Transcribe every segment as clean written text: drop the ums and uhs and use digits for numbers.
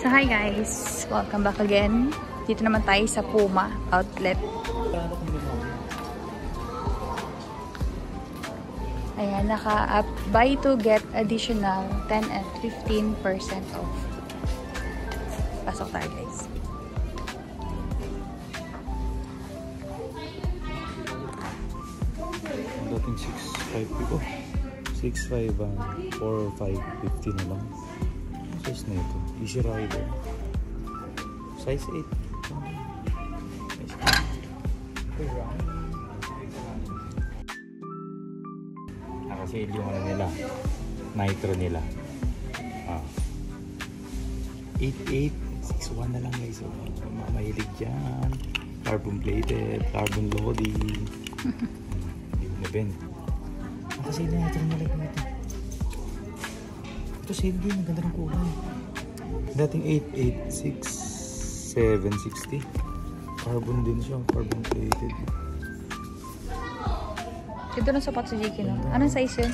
So hi guys, welcome back again. Dito naman tayo sa Puma outlet. Ayan, buy to get additional 10 and 15% off. Pasok tayo guys. Dating 6.5 ko. 6.5 4 5.50 na lang. Size na ito. Easy Rider. Size 8. Nakasale yung ano nila. Nitro nila. 8.8. 6.1 na lang guys. So, mahilig dyan. Carbon plated. Carbon loading. Hindi mo na-bend. Nakasale na nitro nila ito. Ito sale din, ang ganda ng kulay. Dating 8.8, 6.760. Carbon din siya, carbon plated. Ito na sapat sa JK, no? Anong size yun?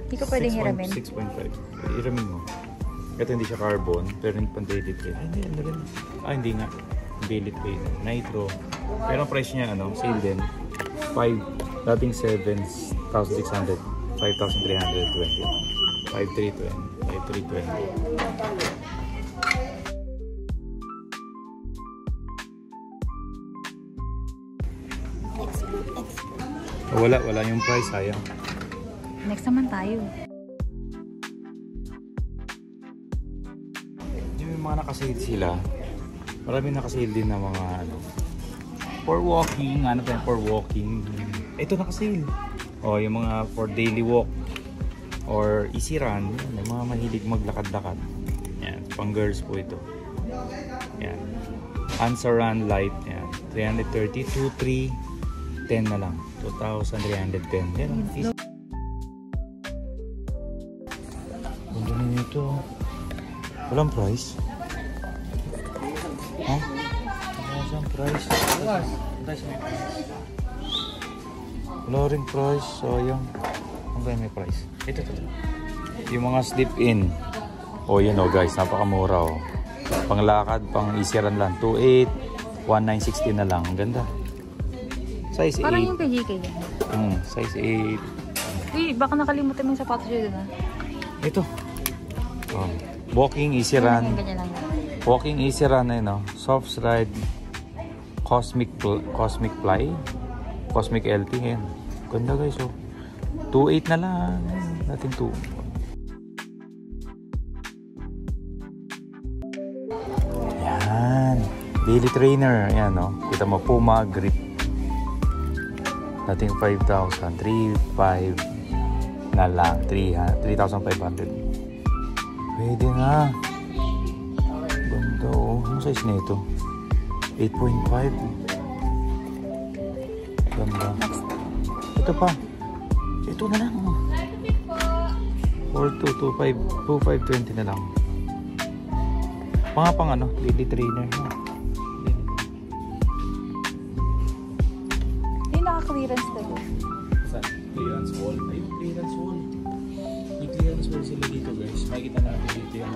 Hindi ko pwedeng hiramin. 6.5. Hiramin mo. Ito hindi siya carbon, pero hindi pan-dated kayo. Ay, hindi, ano rin. Hindi nga. Billet kayo. Nitro. Pero ang price niya, sale din. 5, dating 7,600. 5,320. 5,320. 5,320. Wala yung price, sayang. Next naman tayo. Yung mga nakasale sila, maraming nakasale din na mga for walking, for walking. Ito nakasale. Yung mga for daily walk or easy run, yung mga mahilig maglakad-lakad. Yan, pang girls po ito. Yan. Answer Run Light, yan. 330, 2,310 na lang. 2,310. Yan, easy. Ganda na ito. Walang price. Ha? Walang price. Wala rin price. Sayang. Hanggang may price. Ito. Yung mga slip-in. Yan guys. Napakamura Panglakad, pang easy run lang. 2,800. 1,960 na lang. Ang ganda. Size 8. Parang yung kay JK yan. Size 8. Uy, baka nakalimutan mo yung sapatos yun na. Ito. Walking easy run. Walking easy run soft ride. Cosmic Fly. Cosmic LT yan. Ganda guys 2,800 na lang. Natin 2. Yan. Daily trainer. Yan kita mo Puma grip. Nating 5,000. 3,500 na lang. 3,500. Pwede na. Ganda Ano size na ito? 8.5. Ganda. Ito pa. Ito na lang. 4,225. 2,520 na lang. Mga pang daily trainer. Yung naka-clearance tayo. Saan? Clearance wall. Ayun, clearance wall. May clearance wall sila dito guys. Makikita natin dito yung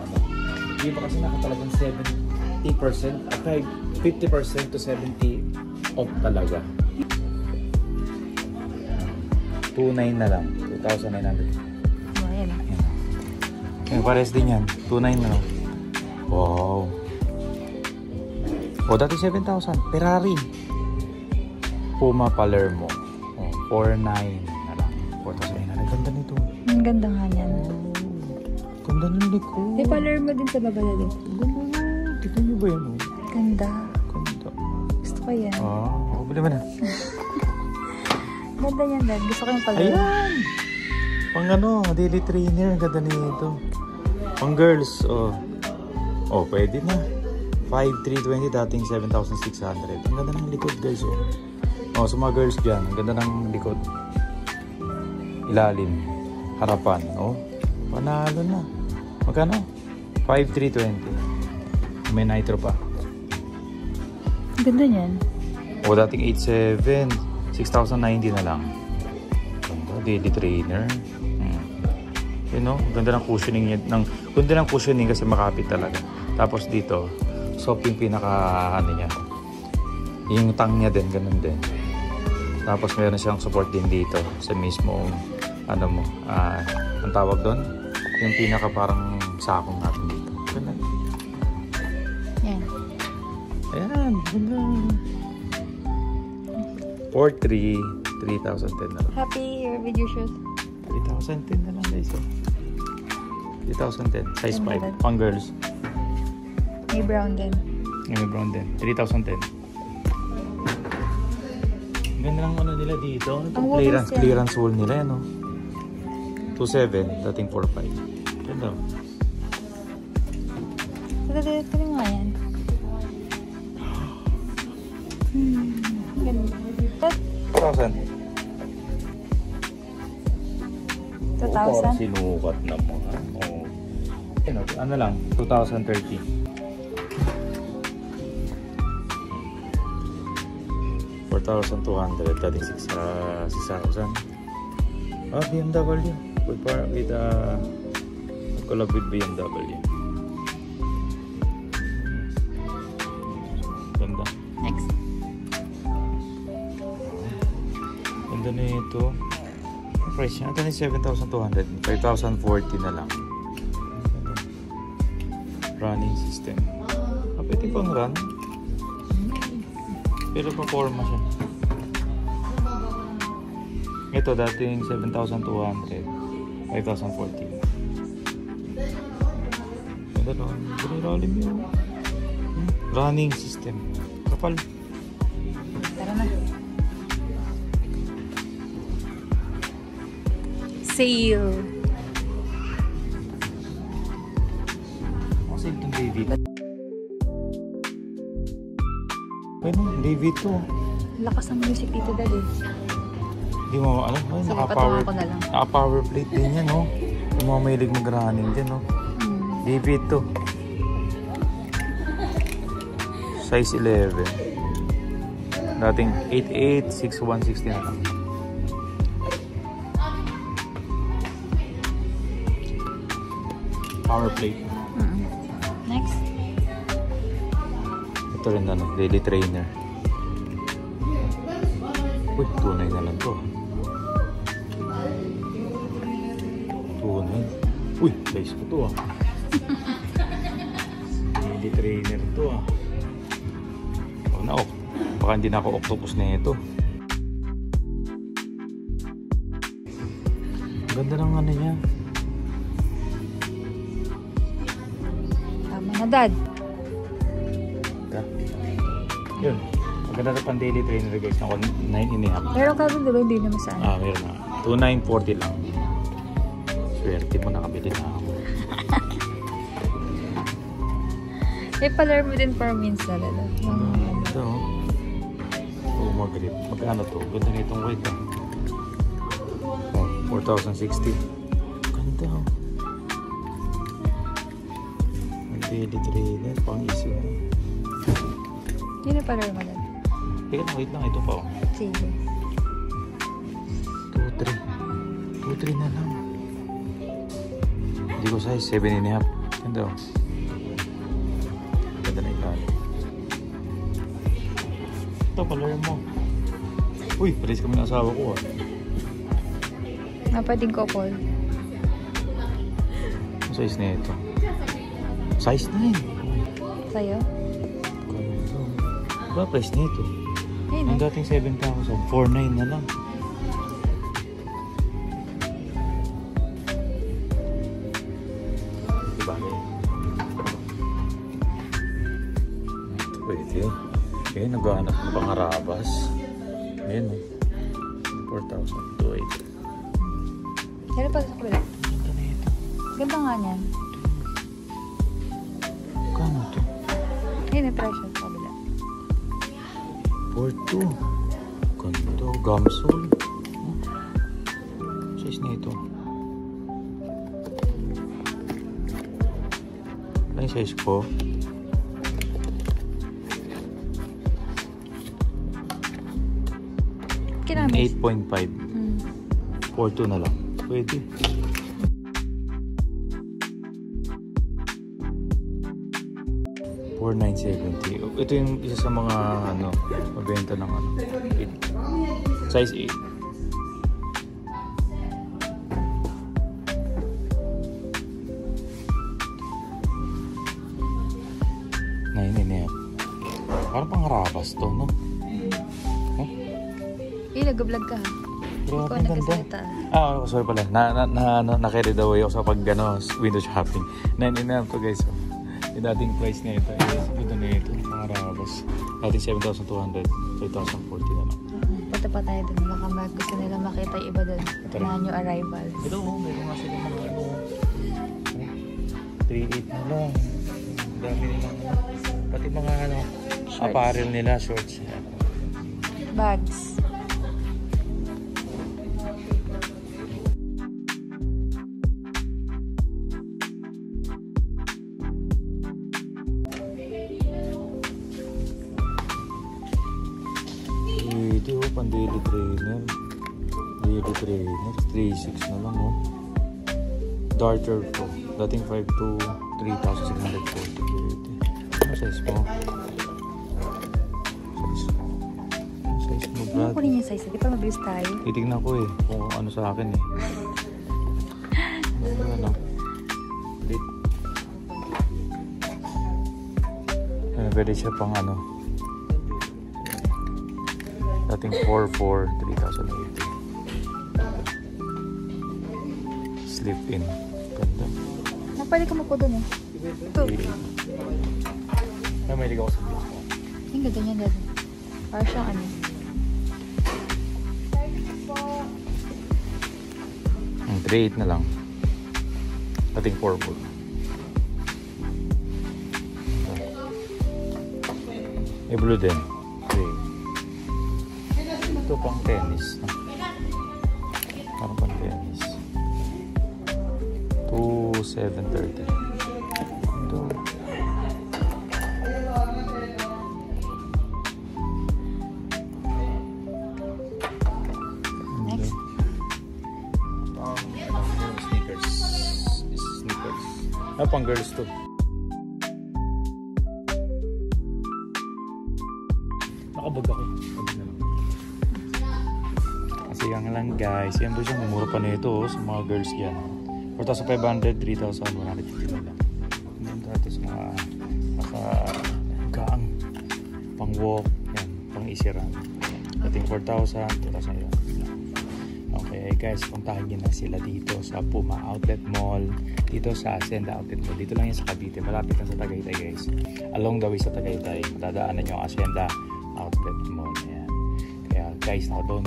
Hindi ba kasi nakatalagang 70% at 50% to 70% off talaga. 2,900 na lang. 2,900. Ayan Pares din yan. 2,900 na lang. Wow. Dati 7,000. Ferrari. Puma Palermo. 4,900 na lang. 4,900. Ganda nito. Ang ganda nga niyan. Ganda ng likod. May Palermo din sa baba na din. Ganda na. Tignan nyo ba yan? Ganda. Ganda. Gusto ko yan. Bili mo na. Ganda yan dad. Gusto ko yung Palermo. Ayan. Pang daily trainer. Ganda nito. Pang girls. Pwede na. 5,320 dating 7,600. Ang ganda ng likod guys. Sa mga girls dyan. Ang ganda ng likod. Ilalim. Harapan. Panalo na. Magkano? 5,320. May nitro pa. Ganda niyan. Dating 8,700. 6,090 na lang. Ganda. Daily trainer. Ganda ng cushioning niya. Ganda ng cushioning kasi makapit talaga. Tapos dito, soft yung pinaka ano niya. Yung tang niya din, ganun din. Tapos meron siyang support din dito sa mismong ano mo, ang tawag doon, yung pinaka parang sakong natin dito. Ganun. Yan. Ayan, ganda. 4,300, 3,010 na lang. Happy your video shoot. 3,010 na lang guys. 3,010, size 5, Ganda. pang girls. May brown din. May brown din, 3,010. Ganda lang ano nila dito. Ang Clearance wool nila yan, no? 2,700, dating 4,500. Ganda. Ito mo nga yan. Ganda. 2,000. 2,000? Sinukat na mo. Oh. Ano lang, 2,030. 4,200, dating 6,000. BMW. With collab with BMW. Ganda. Next. Ganda na ito. Price niya. Ito na 7,200. 5,040 na lang. Running system. Pwede pang run. Pero pa forma siya. Ito dating 7,200. 5,040. Ganda no? Ganda yun. Running system. Kapal. Tara na. Sale. Kasi itong David. Pwede, David to. Lakas ng music dito dali. Hindi mo alam. Ay, Sige, naka-power, patungan ko na lang. naka-power plate din yan, no? Yung mga mahilig mag-running din, no? David to. Size 11. Dating 8'8", 6'1", 60 na lang. Power plate. Next. Ito rin ano, daily trainer. Uy, tunay na lang to. Tunay. Uy, size ko to ah. Daily trainer to ah. Baka hindi na ako octopus na ito. Ganda ng ano niya. Tama na, Dad. Yun. Maganda na pang daily trainer guys. Ako 9.5. Meron ka doon, diba? Hindi naman saan. Meron na. 2,940 lang. Swerte mo, nakabili na ako. May paler mo din for means na lalo. Ito. Mag-grip. Magkano to? Ganda na itong white ah. Oh, 4,060. Ganda oh. Ang daily trainer. Pang easy na. Yun yung paler mo din. Teka lang, wait lang. Ito pa oh. Sige. 2,300 na lang. Hindi ko size. 7.5. Ganda oh. Ganda na ilalim. Ito, paler mo. Uy, palis kami ng asawa ko ah. Pwedeng couple. Ang size na ito? Size 9. Sa'yo? Ba, price na ito? Ayun Ang dating 7,000, 4,900 na lang. Diba? Pwede. Okay, naghahanap ng pangarabas. Ayan o. 4,280. Kaya pa sa kabila. Ganda na ito. Ganda nga niyan. Kano to? Ayun yung presyo sa kabila. 4,200. Ganda. Gamsol. Size na ito. Ano yung size ko? Kinamis. 8.5. 4,200 na lang. Pwede. 4,970. Ito yung isa sa mga ano, mabenta ng ano, size 8. Nainip. Parang pangharabas to, no? Huh? Nag-vlog ka ha? Grabe, Ikaw ang ganda. nagkasalita. Sorry pala. Na-carried away ako sa pag window shopping. 99 to guys. Oh. Yung dating price na ito is ito na ito. Pangharabas. Dating 7,200. 3,040 na lang. Punta pa tayo dun. Baka gusto nila makita yung iba dun. Na new arrivals. Ito, meron nga sila mga ano. 3,800 na lang. Ang dami nilang ano. Pati mga ano, Shorts. apparel nila, shorts. Bags. Ito, pan daily trainer. Daily trainer. 3,600 na lang, oh. Darter po. Dating 5 to 3,640. Ano size mo? Size mo, Ano Brad? ko rin yung size? Di pa mabilis tayo. Titignan ko eh. Kung ano sa akin eh. Ano? Ulit. Pwede siya pang ano. Dating 4,400, 3,080. Slip in. Ganda. Pwede ka mapo dun eh. Ito. May ligaw sa blue. Yung ganda niya ganda. Para siyang ano. Ang 3,800 na lang. Dating 4,400. May blue din. Ito pang tennis. Parang pang tennis. 2,730. Ito. Next. Sneakers. Sneakers. Pang girls to. Nakabag ako. Kasi yan lang guys. Yan doon siya. Mumura pa na ito sa mga girls dyan. 4,500, 3,150 na lang. Tapos mga gaang pang walk. Yan. Pang easy run. Dating 4,000, 2,000 yan. Okay guys, puntahan nyo na sila dito sa Puma Outlet Mall. Dito sa Hacienda Outlet Mall. Dito lang yan sa Cavite. Malapit lang sa Tagaytay guys. Along the way sa Tagaytay. Madadaanan nyo ang Hacienda Outlet Mall. Ayan. Kaya guys, now don't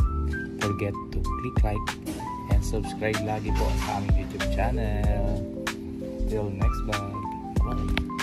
forget to click like and subscribe lagi po sa aming YouTube channel. Till next vlog. Bye.